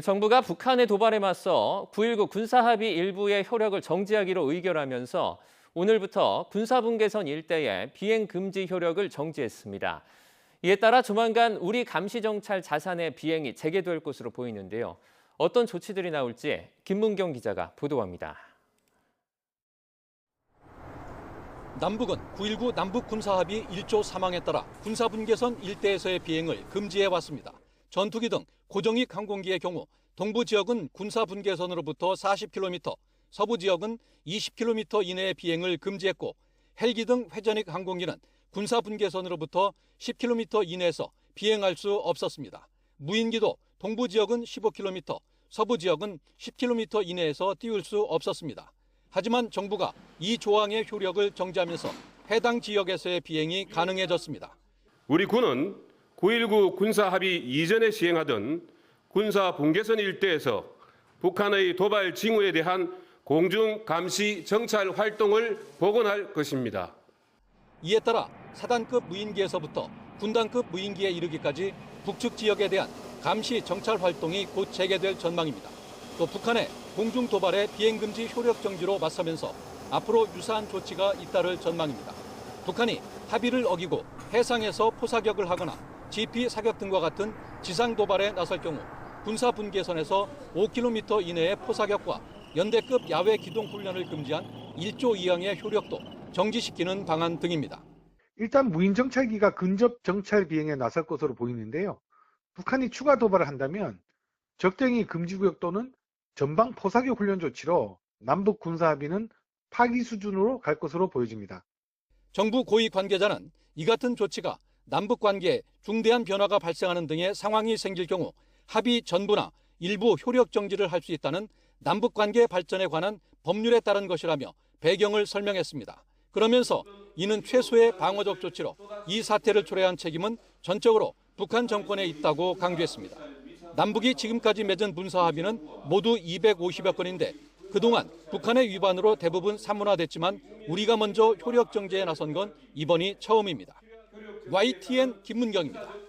정부가 북한의 도발에 맞서 9.19 군사합의 일부의 효력을 정지하기로 의결하면서 오늘부터 군사분계선 일대의 비행 금지 효력을 정지했습니다. 이에 따라 조만간 우리 감시정찰 자산의 비행이 재개될 것으로 보이는데요. 어떤 조치들이 나올지 김문경 기자가 보도합니다. 남북은 9.19 남북군사합의 1조 3항에 따라 군사분계선 일대에서의 비행을 금지해왔습니다. 전투기 등 고정익 항공기의 경우 동부 지역은 군사분계선으로부터 40km, 서부 지역은 20km 이내의 비행을 금지했고 헬기 등 회전익 항공기는 군사분계선으로부터 10km 이내에서 비행할 수 없었습니다. 무인기도 동부 지역은 15km, 서부 지역은 10km 이내에서 띄울 수 없었습니다. 하지만 정부가 이 조항의 효력을 정지하면서 해당 지역에서의 비행이 가능해졌습니다. 우리 군은 9.19 군사합의 이전에 시행하던 군사분계선 일대에서 북한의 도발 징후에 대한 공중 감시 정찰 활동을 복원할 것입니다. 이에 따라 사단급 무인기에서부터 군단급 무인기에 이르기까지 북측 지역에 대한 감시 정찰 활동이 곧 재개될 전망입니다. 또 북한의 공중 도발의 비행 금지 효력 정지로 맞서면서 앞으로 유사한 조치가 잇따를 전망입니다. 북한이 합의를 어기고 해상에서 포사격을 하거나 GP 사격 등과 같은 지상 도발에 나설 경우 군사 분계선에서 5km 이내의 포사격과 연대급 야외 기동 훈련을 금지한 1조 2항의 효력도 정지시키는 방안 등입니다. 일단 무인 정찰기가 근접 정찰 비행에 나설 것으로 보이는데요. 북한이 추가 도발을 한다면 적정이 금지구역 또는 전방 포사격 훈련 조치로 남북 군사합의는 파기 수준으로 갈 것으로 보여집니다. 정부 고위 관계자는 이 같은 조치가 남북 관계에 중대한 변화가 발생하는 등의 상황이 생길 경우 합의 전부나 일부 효력 정지를 할 수 있다는 남북 관계 발전에 관한 법률에 따른 것이라며 배경을 설명했습니다. 그러면서 이는 최소의 방어적 조치로 이 사태를 초래한 책임은 전적으로 북한 정권에 있다고 강조했습니다. 남북이 지금까지 맺은 군사합의는 모두 250여 건인데 그동안 북한의 위반으로 대부분 사문화됐지만 우리가 먼저 효력 정지에 나선 건 이번이 처음입니다. YTN 김문경입니다.